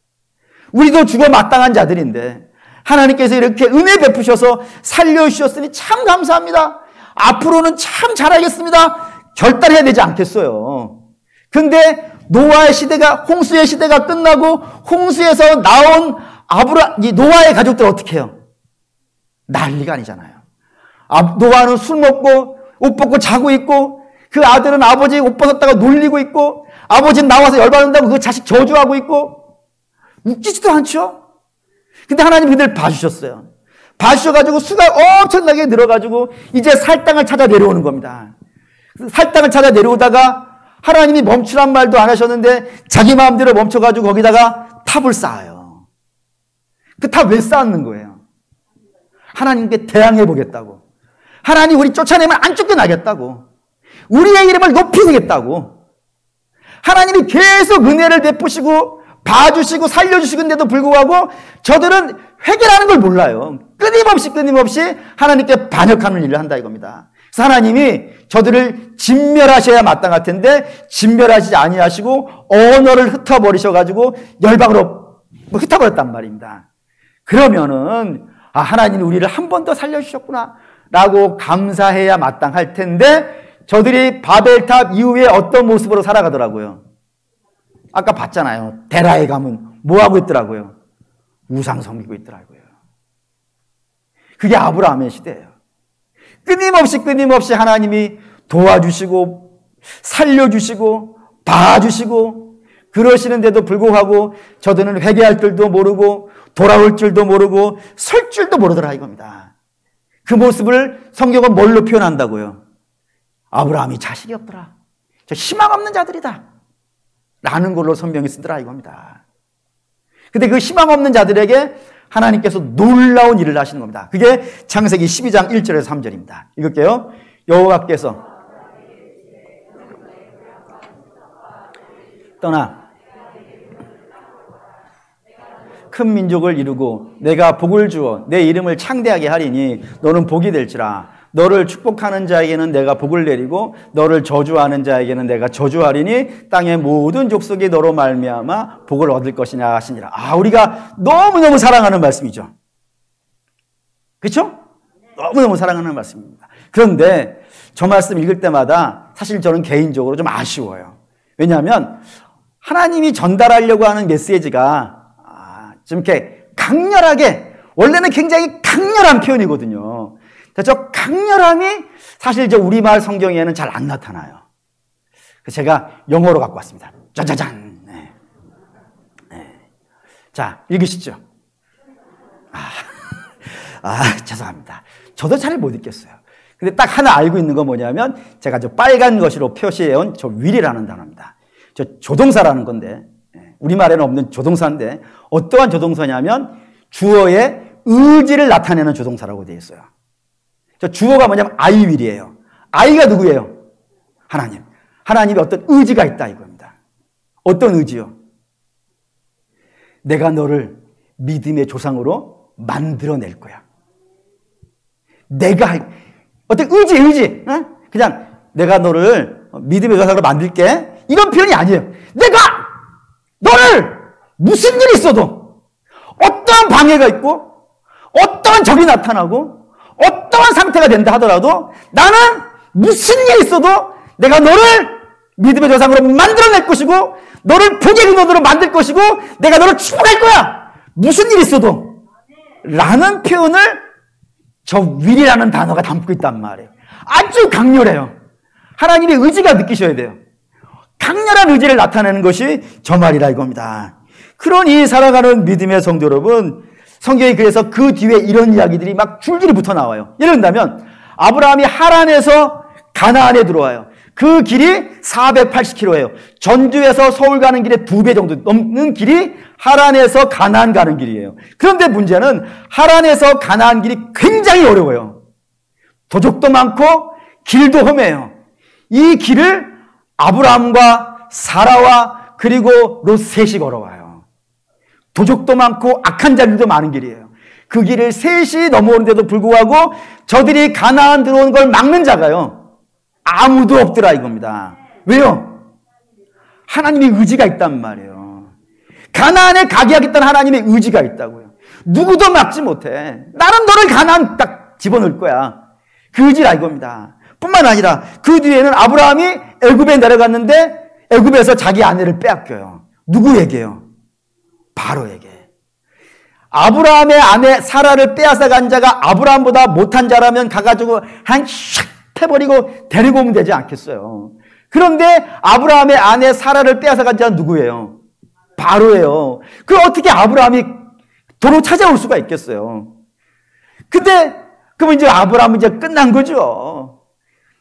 우리도 죽어 마땅한 자들인데 하나님께서 이렇게 은혜 베푸셔서 살려주셨으니 참 감사합니다. 앞으로는 참 잘하겠습니다. 결단해야 되지 않겠어요. 근데 노아의 시대가, 홍수의 시대가 끝나고 홍수에서 나온 노아의 가족들 어떻게 해요? 난리가 아니잖아요. 노아는 술 먹고 옷 벗고 자고 있고 그 아들은 아버지 옷 벗었다가 놀리고 있고 아버지는 나와서 열받는다고 그 자식 저주하고 있고 웃기지도 않죠? 근데 하나님 그들 봐주셨어요. 봐주셔가지고 수가 엄청나게 늘어가지고 이제 살 땅을 찾아 내려오는 겁니다. 살 땅을 찾아 내려오다가 하나님이 멈추란 말도 안 하셨는데 자기 마음대로 멈춰가지고 거기다가 탑을 쌓아요. 그 탑 왜 쌓는 거예요? 하나님께 대항해 보겠다고. 하나님 우리 쫓아내면 안 쫓겨나겠다고. 우리의 이름을 높이겠다고. 하나님이 계속 은혜를 베푸시고 봐주시고 살려주시는데도 불구하고 저들은 회개라는 걸 몰라요. 끊임없이 하나님께 반역하는 일을 한다 이겁니다. 그래서 하나님이 저들을 진멸하셔야 마땅할 텐데 진멸하시지 아니하시고 언어를 흩어버리셔가지고 열방으로 흩어버렸단 말입니다. 그러면은 하나님이 우리를 한 번 더 살려주셨구나 라고 감사해야 마땅할 텐데 저들이 바벨탑 이후에 어떤 모습으로 살아가더라고요. 아까 봤잖아요. 데라에 가면 뭐하고 있더라고요? 우상 섬기고 있더라고요. 그게 아브라함의 시대예요. 끊임없이 하나님이 도와주시고 살려주시고 봐주시고 그러시는데도 불구하고 저들은 회개할 줄도 모르고 돌아올 줄도 모르고 설 줄도 모르더라 이겁니다. 그 모습을 성경은 뭘로 표현한다고요? 아브라함이 자식이 없더라. 저 희망 없는 자들이다. 라는 걸로 성경이 쓰더라 이겁니다. 근데 그 희망 없는 자들에게 하나님께서 놀라운 일을 하시는 겁니다. 그게 창세기 12장 1절에서 3절입니다. 읽을게요. 여호와께서 떠나 큰 민족을 이루고 내가 복을 주어 내 이름을 창대하게 하리니 너는 복이 될지라. 너를 축복하는 자에게는 내가 복을 내리고 너를 저주하는 자에게는 내가 저주하리니 땅의 모든 족속이 너로 말미암아 복을 얻을 것이냐 하시니라. 우리가 너무너무 사랑하는 말씀이죠. 그렇죠? 너무너무 사랑하는 말씀입니다. 그런데 저 말씀 읽을 때마다 사실 저는 개인적으로 좀 아쉬워요. 왜냐하면 하나님이 전달하려고 하는 메시지가 좀 이렇게 강렬하게, 원래는 굉장히 강렬한 표현이거든요. 저 강렬함이 사실 저 우리말 성경에는 잘 안 나타나요. 그래서 제가 영어로 갖고 왔습니다. 짜자잔. 네. 자, 읽으시죠. 죄송합니다. 저도 잘 못 읽겠어요. 근데 딱 하나 알고 있는 건 뭐냐면 제가 저 빨간 것으로 표시해온 저 will이라는 단어입니다. 저 조동사라는 건데, 우리말에는 없는 조동사인데 어떠한 조동사냐면 주어의 의지를 나타내는 조동사라고 되어 있어요. 저 주어가 뭐냐면 I will이에요. I가 누구예요? 하나님. 하나님의 어떤 의지가 있다 이겁니다. 어떤 의지요? 내가 너를 믿음의 조상으로 만들어낼 거야. 내가 어떤 의지. 그냥 내가 너를 믿음의 조상으로 만들게, 이런 표현이 아니에요. 내가 너를 무슨 일이 있어도, 어떠한 방해가 있고 어떠한 적이 나타나고 어떠한 상태가 된다 하더라도 나는 무슨 일이 있어도 내가 너를 믿음의 조상으로 만들어낼 것이고 너를 복의 근원으로 만들 것이고 내가 너를 축복할 거야. 무슨 일이 있어도 라는 표현을 저 will이라는 단어가 담고 있단 말이에요. 아주 강렬해요. 하나님의 의지가 느끼셔야 돼요. 강렬한 의지를 나타내는 것이 저 말이라 이겁니다. 그러니 살아가는 믿음의 성도 여러분, 성경이 그래서 그 뒤에 이런 이야기들이 막 줄줄이 붙어 나와요. 예를 들면 아브라함이 하란에서 가나안에 들어와요. 그 길이 480km예요. 전주에서 서울 가는 길의 2배 정도 넘는 길이 하란에서 가나안 가는 길이에요. 그런데 문제는 하란에서 가나안 길이 굉장히 어려워요. 도적도 많고 길도 험해요. 이 길을 아브라함과 사라와 그리고 롯 셋이 걸어와요. 도적도 많고 악한 자들도 많은 길이에요. 그 길을 셋이 넘어오는데도 불구하고 저들이 가나안 들어오는 걸 막는 자가요, 아무도 없더라 이겁니다. 왜요? 하나님의 의지가 있단 말이에요. 가나안에 가게 하겠다는 하나님의 의지가 있다고요. 누구도 막지 못해. 나는 너를 가나안 딱 집어넣을 거야. 그 의지라 이겁니다. 뿐만 아니라 그 뒤에는 아브라함이 애굽에 내려갔는데 애굽에서 자기 아내를 빼앗겨요. 누구에게요? 바로에게. 아브라함의 아내 사라를 빼앗아간 자가 아브라함보다 못한 자라면 가가지고 한 샥 패버리고 데리고 오면 되지 않겠어요. 그런데 아브라함의 아내 사라를 빼앗아간 자는 누구예요? 바로예요. 그 어떻게 아브라함이 도로 찾아올 수가 있겠어요? 근데 그러면 이제 아브라함은 이제 끝난 거죠.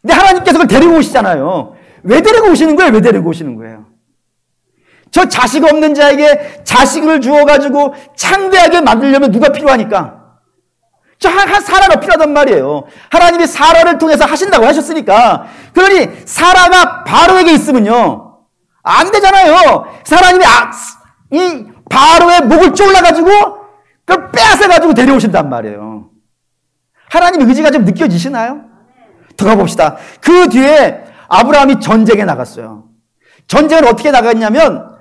근데 하나님께서 그걸 데리고 오시잖아요. 왜 데리고 오시는 거예요? 왜 데리고 오시는 거예요? 저 자식 없는 자에게 자식을 주어가지고 창대하게 만들려면 누가 필요하니까? 저 사라가 필요하단 말이에요. 하나님이 사라를 통해서 하신다고 하셨으니까. 그러니 사라가 바로에게 있으면요, 안 되잖아요. 사라님이 이 바로의 목을 쪼올라가지고 그걸 빼앗아가지고 데려오신단 말이에요. 하나님의 의지가 좀 느껴지시나요? 더 가봅시다. 그 뒤에 아브라함이 전쟁에 나갔어요. 전쟁을 어떻게 나갔냐면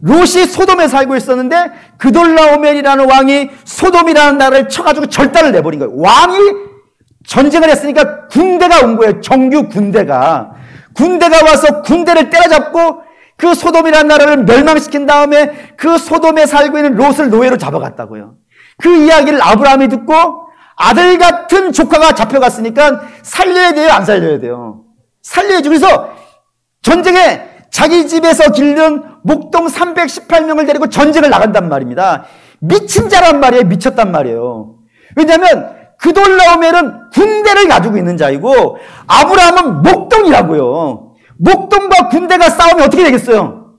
롯이 소돔에 살고 있었는데 그돌라오멜이라는 왕이 소돔이라는 나라를 쳐가지고 절단을 내버린 거예요. 왕이 전쟁을 했으니까 군대가 온 거예요. 정규 군대가 와서 군대를 때려잡고 그 소돔이라는 나라를 멸망시킨 다음에 그 소돔에 살고 있는 롯을 노예로 잡아갔다고요. 그 이야기를 아브라함이 듣고 아들 같은 조카가 잡혀갔으니까 살려야 돼요, 안 살려야 돼요? 살려야죠. 그래서 전쟁에 자기 집에서 기른 목동 318명을 데리고 전쟁을 나간단 말입니다. 미친 자란 말이에요. 미쳤단 말이에요. 왜냐하면 그돌라오멜은 군대를 가지고 있는 자이고 아브라함은 목동이라고요. 목동과 군대가 싸우면 어떻게 되겠어요?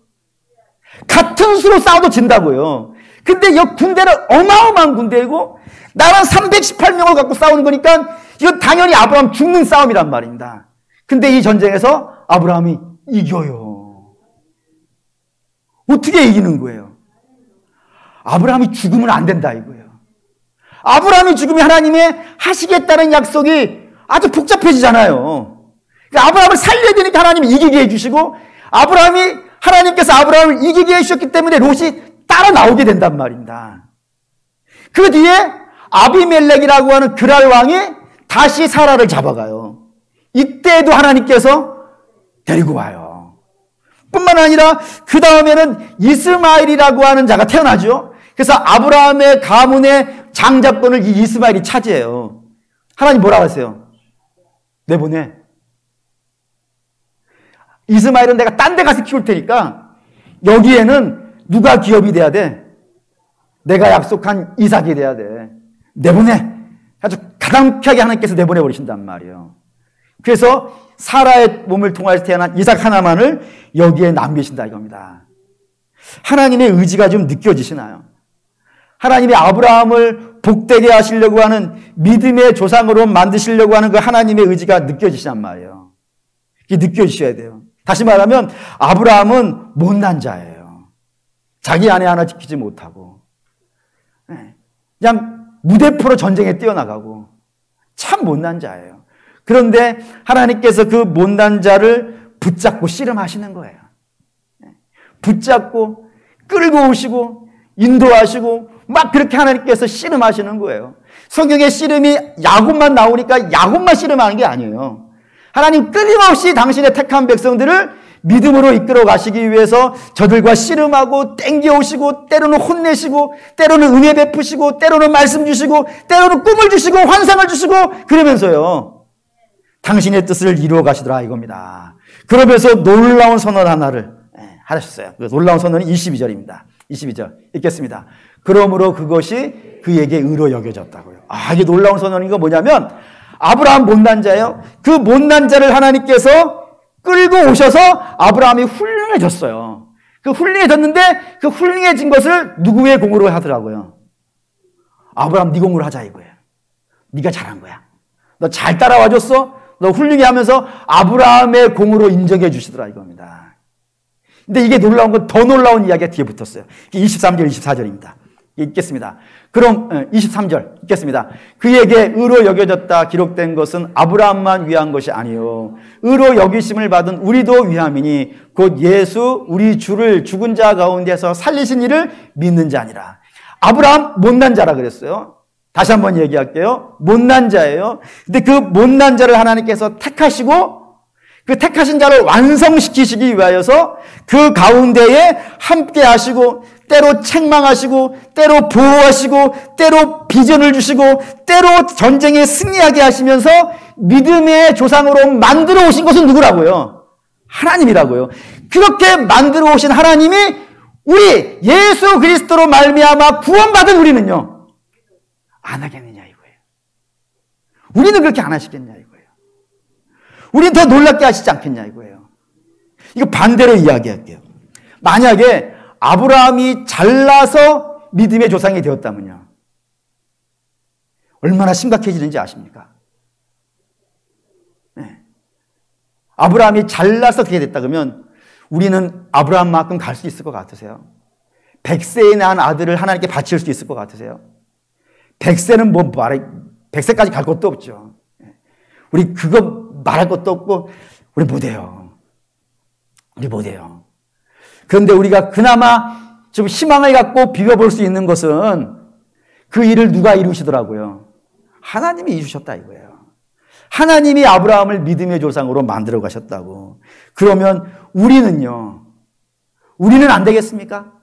같은 수로 싸워도 진다고요. 근데 이 군대는 어마어마한 군대이고 나랑 318명을 갖고 싸우는 거니까 이건 당연히 아브라함 죽는 싸움이란 말입니다. 근데 이 전쟁에서 아브라함이 이겨요. 어떻게 이기는 거예요? 아브라함이 죽으면 안 된다 이거예요. 아브라함이 죽으면 하나님의 하시겠다는 약속이 아주 복잡해지잖아요. 그러니까 아브라함을 살려야 되니까 하나님이 이기게 해주시고, 하나님께서 아브라함을 이기게 해주셨기 때문에 롯이 따라 나오게 된단 말입니다. 그 뒤에 아비멜렉이라고 하는 그랄 왕이 다시 사라를 잡아가요. 이때도 하나님께서 데리고 와요. 뿐만 아니라 그 다음에는 이스마엘이라고 하는 자가 태어나죠. 그래서 아브라함의 가문의 장자권을 이 이스마엘이 차지해요. 하나님 뭐라고 하세요? 내보내. 이스마엘은 내가 딴 데 가서 키울 테니까 여기에는 누가 기업이 돼야 돼? 내가 약속한 이삭이 돼야 돼. 내보내. 아주 가당키하게 하나님께서 내보내버리신단 말이에요. 그래서 사라의 몸을 통해서 태어난 이삭 하나만을 여기에 남기신다 이겁니다. 하나님의 의지가 좀 느껴지시나요? 하나님이 아브라함을 복되게 하시려고 하는, 믿음의 조상으로 만드시려고 하는 그 하나님의 의지가 느껴지시단 말이에요. 이게 느껴지셔야 돼요. 다시 말하면 아브라함은 못난 자예요. 자기 아내 하나 지키지 못하고 그냥 무대포로 전쟁에 뛰어나가고 참 못난 자예요. 그런데 하나님께서 그 못난 자를 붙잡고 씨름하시는 거예요. 붙잡고 끌고 오시고 인도하시고 막 그렇게 하나님께서 씨름하시는 거예요. 성경에 씨름이 야곱만 나오니까 야곱만 씨름하는 게 아니에요. 하나님 끊임없이 당신의 택한 백성들을 믿음으로 이끌어 가시기 위해서 저들과 씨름하고 땡겨오시고, 때로는 혼내시고, 때로는 은혜 베푸시고, 때로는 말씀 주시고, 때로는 꿈을 주시고 환상을 주시고, 그러면서요 당신의 뜻을 이루어 가시더라 이겁니다. 그러면서 놀라운 선언 하나를 하셨어요. 그 놀라운 선언이 22절입니다. 22절 읽겠습니다. 그러므로 그것이 그에게 의로 여겨졌다고요. 이게 놀라운 선언인 건 뭐냐면, 아브라함 못난 자예요. 그 못난 자를 하나님께서 끌고 오셔서 아브라함이 훌륭해졌어요. 그 훌륭해졌는데 그 훌륭해진 것을 누구의 공으로 하더라고요? 아브라함 네 공으로 하자 이거예요. 네가 잘한 거야. 너 잘 따라와줬어? 너 훌륭해 하면서 아브라함의 공으로 인정해 주시더라 이겁니다. 근데 이게 놀라운 건 더 놀라운 이야기가 뒤에 붙었어요. 23절, 24절입니다. 읽겠습니다. 그럼 23절 읽겠습니다. 그에게 의로 여겨졌다 기록된 것은 아브라함만 위한 것이 아니요 의로 여기심을 받은 우리도 위함이니 곧 예수 우리 주를 죽은 자 가운데서 살리신 이를 믿는 자니라. 아브라함 못난 자라 그랬어요. 다시 한번 얘기할게요. 못난 자예요. 근데 그 못난 자를 하나님께서 택하시고 그 택하신 자를 완성시키시기 위하여서 그 가운데에 함께 하시고, 때로 책망하시고, 때로 보호하시고, 때로 비전을 주시고, 때로 전쟁에 승리하게 하시면서 믿음의 조상으로 만들어 오신 것은 누구라고요? 하나님이라고요. 그렇게 만들어 오신 하나님이 우리 예수 그리스도로 말미암아 구원받은 우리는요 안 하겠느냐 이거예요. 우리는 그렇게 안 하시겠냐 이거예요. 우리는 더 놀랍게 하시지 않겠냐 이거예요. 이거 반대로 이야기할게요. 만약에 아브라함이 잘나서 믿음의 조상이 되었다면요 얼마나 심각해지는지 아십니까? 네. 아브라함이 잘나서 그렇게 됐다 그러면 우리는 아브라함만큼 갈 수 있을 것 같으세요? 100세에 낳은 아들을 하나님께 바칠 수 있을 것 같으세요? 100세는 100세까지 갈 것도 없죠. 우리 그거 말할 것도 없고 우리 못해요. 우리 못해요. 그런데 우리가 그나마 좀 희망을 갖고 비벼볼 수 있는 것은 그 일을 누가 이루시더라고요? 하나님이 이루셨다 이거예요. 하나님이 아브라함을 믿음의 조상으로 만들어 가셨다고. 그러면 우리는요, 우리는 안 되겠습니까?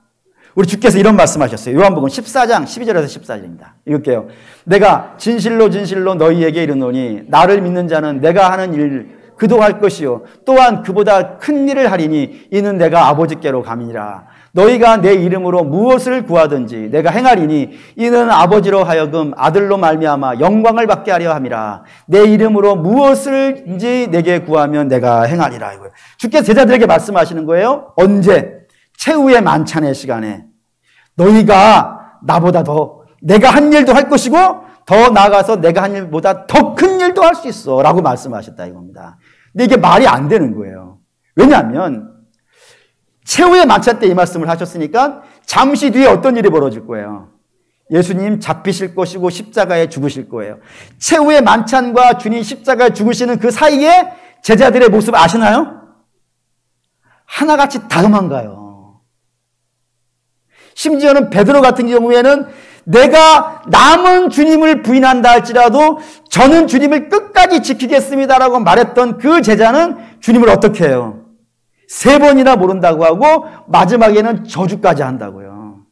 우리 주께서 이런 말씀하셨어요. 요한복음 14장 12절에서 14절입니다. 읽을게요. 내가 진실로 진실로 너희에게 이르노니 나를 믿는 자는 내가 하는 일 그도 할 것이요 또한 그보다 큰 일을 하리니 이는 내가 아버지께로 감이니라. 너희가 내 이름으로 무엇을 구하든지 내가 행하리니 이는 아버지로 하여금 아들로 말미암아 영광을 받게 하려 함이라. 내 이름으로 무엇을인지 내게 구하면 내가 행하리라. 이거예요. 주께서 제자들에게 말씀하시는 거예요. 언제? 최후의 만찬의 시간에 너희가 나보다 더 내가 한 일도 할 것이고 더 나아가서 내가 한 일보다 더 큰 일도 할 수 있어 라고 말씀하셨다 이겁니다. 근데 이게 말이 안 되는 거예요. 왜냐하면 최후의 만찬 때 이 말씀을 하셨으니까 잠시 뒤에 어떤 일이 벌어질 거예요? 예수님 잡히실 것이고 십자가에 죽으실 거예요. 최후의 만찬과 주님 십자가에 죽으시는 그 사이에 제자들의 모습 아시나요? 하나같이 다 도망가요. 심지어는 베드로 같은 경우에는 내가 남은 주님을 부인한다 할지라도 저는 주님을 끝까지 지키겠습니다라고 말했던 그 제자는 주님을 어떻게 해요? 3번이나 모른다고 하고 마지막에는 저주까지 한다고요.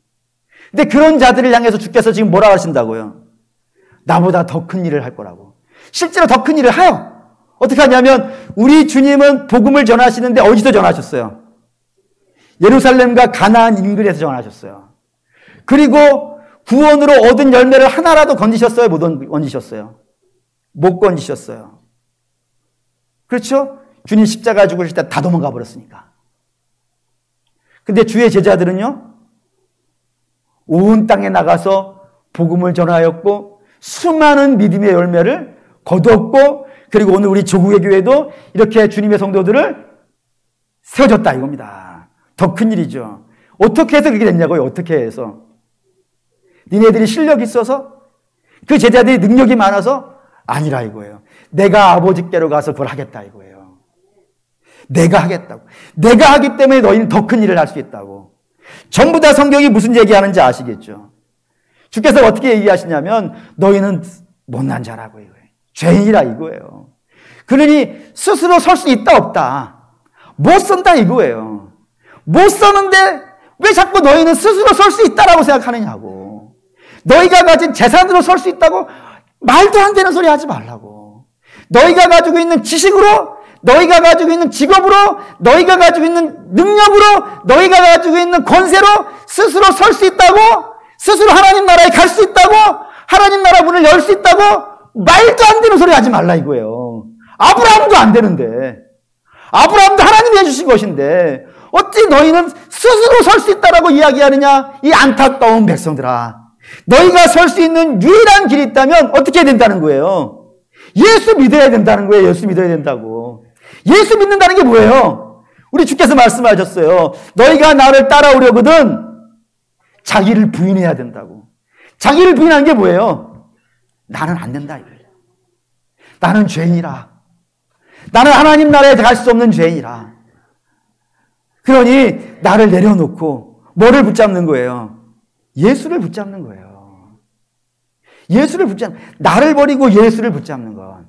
근데 그런 자들을 향해서 주께서 지금 뭐라 하신다고요? 나보다 더 큰 일을 할 거라고. 실제로 더 큰 일을 해요. 어떻게 하냐면 우리 주님은 복음을 전하시는데 어디서 전하셨어요? 예루살렘과 가나안 인근에서 전하셨어요. 그리고 구원으로 얻은 열매를 하나라도 건지셨어요? 못 건지셨어요? 못 건지셨어요. 그렇죠? 주님 십자가 죽으실 때 다 도망가 버렸으니까. 근데 주의 제자들은요, 온 땅에 나가서 복음을 전하였고 수많은 믿음의 열매를 거두었고, 그리고 오늘 우리 조국의 교회도 이렇게 주님의 성도들을 세워줬다 이겁니다. 더 큰 일이죠. 어떻게 해서 그렇게 됐냐고요? 어떻게 해서? 니네들이 실력이 있어서? 그 제자들이 능력이 많아서? 아니라 이거예요. 내가 아버지께로 가서 그걸 하겠다 이거예요. 내가 하겠다고. 내가 하기 때문에 너희는 더 큰 일을 할 수 있다고. 전부 다 성경이 무슨 얘기하는지 아시겠죠? 주께서 어떻게 얘기하시냐면 너희는 못난 자라고 이거예요. 죄인이라 이거예요. 그러니 스스로 설 수 있다 없다. 못 선다 이거예요. 못 서는데 왜 자꾸 너희는 스스로 설 수 있다라고 생각하느냐고. 너희가 가진 재산으로 설 수 있다고 말도 안 되는 소리 하지 말라고. 너희가 가지고 있는 지식으로, 너희가 가지고 있는 직업으로, 너희가 가지고 있는 능력으로, 너희가 가지고 있는 권세로 스스로 설 수 있다고, 스스로 하나님 나라에 갈 수 있다고, 하나님 나라 문을 열 수 있다고 말도 안 되는 소리 하지 말라 이거예요. 아브라함도 안 되는데, 아브라함도 하나님이 해주신 것인데 어찌 너희는 스스로 설 수 있다라고 이야기하느냐. 이 안타까운 백성들아, 너희가 설 수 있는 유일한 길이 있다면 어떻게 해야 된다는 거예요? 예수 믿어야 된다는 거예요. 예수 믿어야 된다고. 예수 믿는다는 게 뭐예요? 우리 주께서 말씀하셨어요. 너희가 나를 따라오려거든 자기를 부인해야 된다고. 자기를 부인하는 게 뭐예요? 나는 안 된다 이거예요. 나는 죄인이라. 나는 하나님 나라에 갈 수 없는 죄인이라. 그러니 나를 내려놓고 뭐를 붙잡는 거예요? 예수를 붙잡는 거예요. 예수를 붙잡는, 나를 버리고 예수를 붙잡는 것.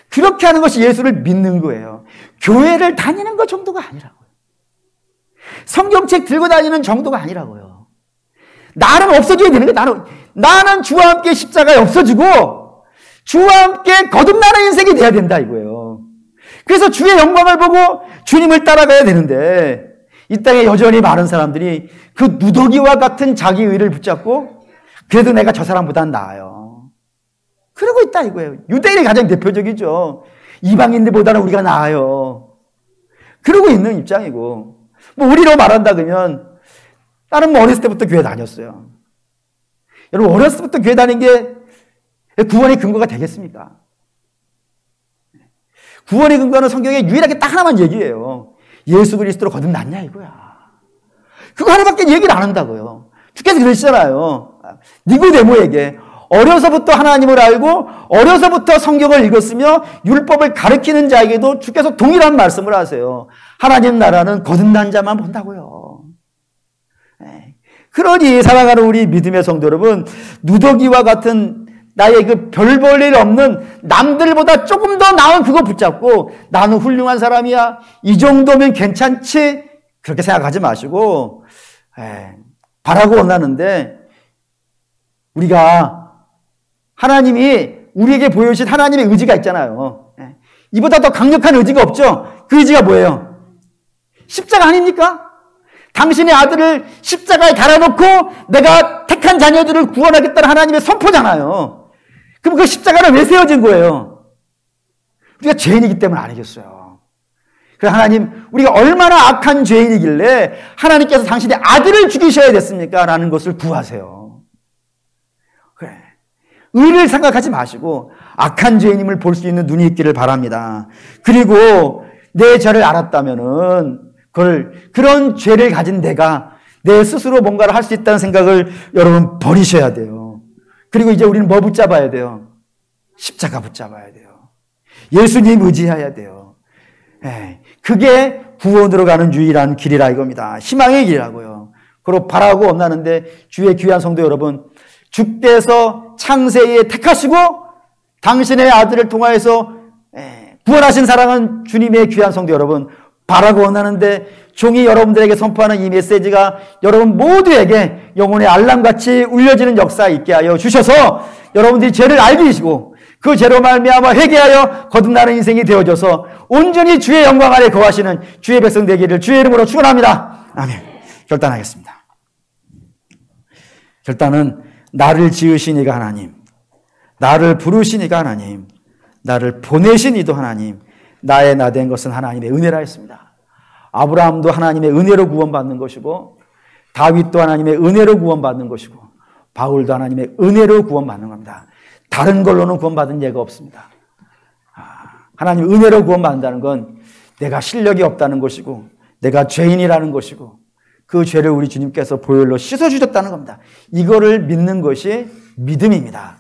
그렇게 하는 것이 예수를 믿는 거예요. 교회를 다니는 것 정도가 아니라고요. 성경책 들고 다니는 정도가 아니라고요. 나는 없어져야 되는 거예요. 나는 주와 함께 십자가에 없어지고 주와 함께 거듭나는 인생이 돼야 된다 이거예요. 그래서 주의 영광을 보고 주님을 따라가야 되는데 이 땅에 여전히 많은 사람들이 그 누더기와 같은 자기 의를 붙잡고 그래도 내가 저 사람보단 나아요. 그러고 있다 이거예요. 유대인이 가장 대표적이죠. 이방인들보다는 우리가 나아요. 그러고 있는 입장이고, 뭐 우리로 말한다 그러면 나는 뭐 어렸을 때부터 교회 다녔어요. 여러분 어렸을 때부터 교회 다닌 게 구원의 근거가 되겠습니까? 구원의 근거는 성경에 유일하게 딱 하나만 얘기해요. 예수 그리스도로 거듭났냐 이거야. 그거 하나밖에 얘기를 안 한다고요. 주께서 그러시잖아요. 니고데모에게 어려서부터 하나님을 알고 어려서부터 성경을 읽었으며 율법을 가르치는 자에게도 주께서 동일한 말씀을 하세요. 하나님 나라는 거듭난 자만 본다고요. 그러니 사랑하는 우리 믿음의 성도 여러분, 누더기와 같은 나의 그 별 볼 일 없는 남들보다 조금 더 나은 그거 붙잡고 나는 훌륭한 사람이야, 이 정도면 괜찮지, 그렇게 생각하지 마시고 바라고 원하는데, 우리가 하나님이 우리에게 보여주신 하나님의 의지가 있잖아요. 이보다 더 강력한 의지가 없죠. 그 의지가 뭐예요? 십자가 아닙니까? 당신의 아들을 십자가에 달아놓고 내가 택한 자녀들을 구원하겠다는 하나님의 선포잖아요. 그럼 그 십자가는 왜 세워진 거예요? 우리가 죄인이기 때문 아니겠어요. 그래서 하나님, 우리가 얼마나 악한 죄인이길래 하나님께서 당신의 아들을 죽이셔야 됐습니까? 라는 것을 구하세요. 그래. 의를 생각하지 마시고 악한 죄인임을 볼 수 있는 눈이 있기를 바랍니다. 그리고 내 죄를 알았다면은 그런 죄를 가진 내가 내 스스로 뭔가를 할 수 있다는 생각을 여러분 버리셔야 돼요. 그리고 이제 우리는 뭐 붙잡아야 돼요? 십자가 붙잡아야 돼요. 예수님 의지해야 돼요. 그게 구원으로 가는 유일한 길이라 이겁니다. 희망의 길이라고요. 그리고 바라고 원하는데 주의 귀한 성도 여러분, 주께서 창세에 택하시고 당신의 아들을 통하여서 구원하신 사랑은 주님의 귀한 성도 여러분, 바라고 원하는데 종이 여러분들에게 선포하는 이 메시지가 여러분 모두에게 영혼의 알람같이 울려지는 역사 있게 하여 주셔서 여러분들이 죄를 알게 되시고 그 죄로 말미암아 회개하여 거듭나는 인생이 되어져서 온전히 주의 영광 아래 거하시는 주의 백성 되기를 주의 이름으로 축원합니다. 아멘. 결단하겠습니다. 결단은 나를 지으신 이가 하나님, 나를 부르신 이가 하나님, 나를 보내신 이도 하나님, 나의 나 된 것은 하나님의 은혜라 했습니다. 아브라함도 하나님의 은혜로 구원받는 것이고 다윗도 하나님의 은혜로 구원받는 것이고 바울도 하나님의 은혜로 구원받는 겁니다. 다른 걸로는 구원받은 예가 없습니다. 하나님 은혜로 구원받는다는 건 내가 실력이 없다는 것이고 내가 죄인이라는 것이고 그 죄를 우리 주님께서 보혈로 씻어주셨다는 겁니다. 이거를 믿는 것이 믿음입니다.